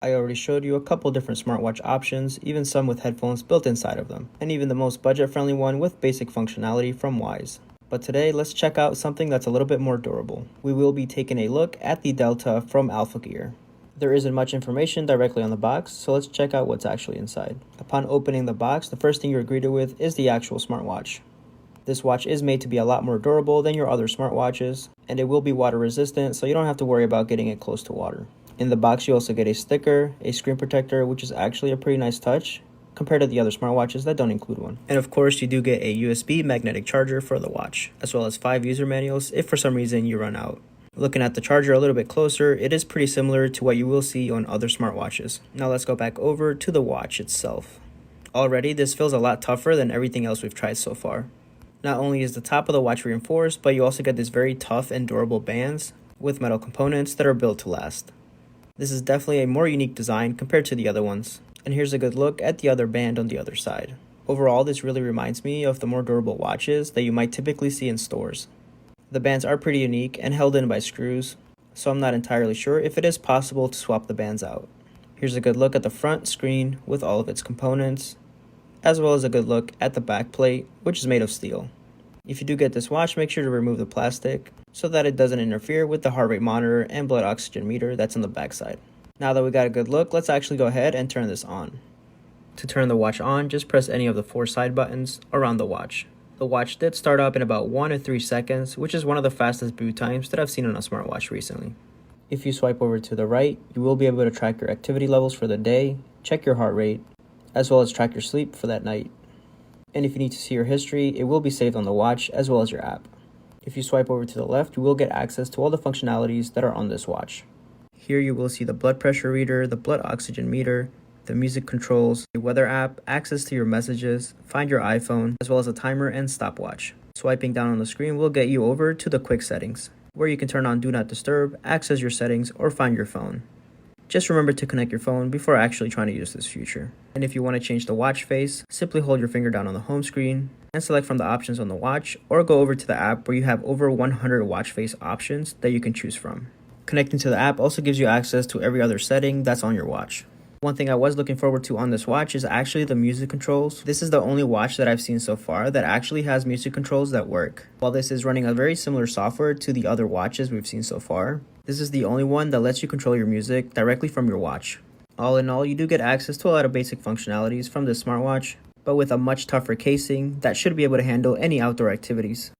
I already showed you a couple different smartwatch options, even some with headphones built inside of them, and even the most budget-friendly one with basic functionality from Wyze. But today, let's check out something that's a little bit more durable. We will be taking a look at the Delta from Alpha Gear. There isn't much information directly on the box, so let's check out what's actually inside. Upon opening the box, the first thing you're greeted with is the actual smartwatch. This watch is made to be a lot more durable than your other smartwatches, and it will be water resistant, so you don't have to worry about getting it close to water. In the box, you also get a sticker, a screen protector, which is actually a pretty nice touch compared to the other smartwatches that don't include one. And of course, you do get a USB magnetic charger for the watch, as well as 5 user manuals if for some reason you run out. Looking at the charger a little bit closer, it is pretty similar to what you will see on other smartwatches. Now let's go back over to the watch itself. Already, this feels a lot tougher than everything else we've tried so far. Not only is the top of the watch reinforced, but you also get these very tough and durable bands with metal components that are built to last. This is definitely a more unique design compared to the other ones. And here's a good look at the other band on the other side. Overall, this really reminds me of the more durable watches that you might typically see in stores. The bands are pretty unique and held in by screws, so I'm not entirely sure if it is possible to swap the bands out. Here's a good look at the front screen with all of its components, as well as a good look at the back plate, which is made of steel. If you do get this watch, make sure to remove the plastic so that it doesn't interfere with the heart rate monitor and blood oxygen meter that's on the back side. Now that we got a good look, let's actually go ahead and turn this on. To turn the watch on, just press any of the 4 side buttons around the watch. The watch did start up in about 1 to 3 seconds, which is one of the fastest boot times that I've seen on a smartwatch recently. If you swipe over to the right, you will be able to track your activity levels for the day, check your heart rate, as well as track your sleep for that night. And if you need to see your history, it will be saved on the watch as well as your app. If you swipe over to the left, you will get access to all the functionalities that are on this watch. Here you will see the blood pressure reader, the blood oxygen meter, the music controls, a weather app, access to your messages, find your iPhone, as well as a timer and stopwatch. Swiping down on the screen will get you over to the quick settings, where you can turn on Do Not Disturb, access your settings, or find your phone. Just remember to connect your phone before actually trying to use this feature. And if you want to change the watch face, simply hold your finger down on the home screen and select from the options on the watch, or go over to the app where you have over 100 watch face options that you can choose from. Connecting to the app also gives you access to every other setting that's on your watch. One thing I was looking forward to on this watch is actually the music controls. This is the only watch that I've seen so far that actually has music controls that work. While this is running a very similar software to the other watches we've seen so far, this is the only one that lets you control your music directly from your watch. All in all, you do get access to a lot of basic functionalities from this smartwatch, but with a much tougher casing that should be able to handle any outdoor activities.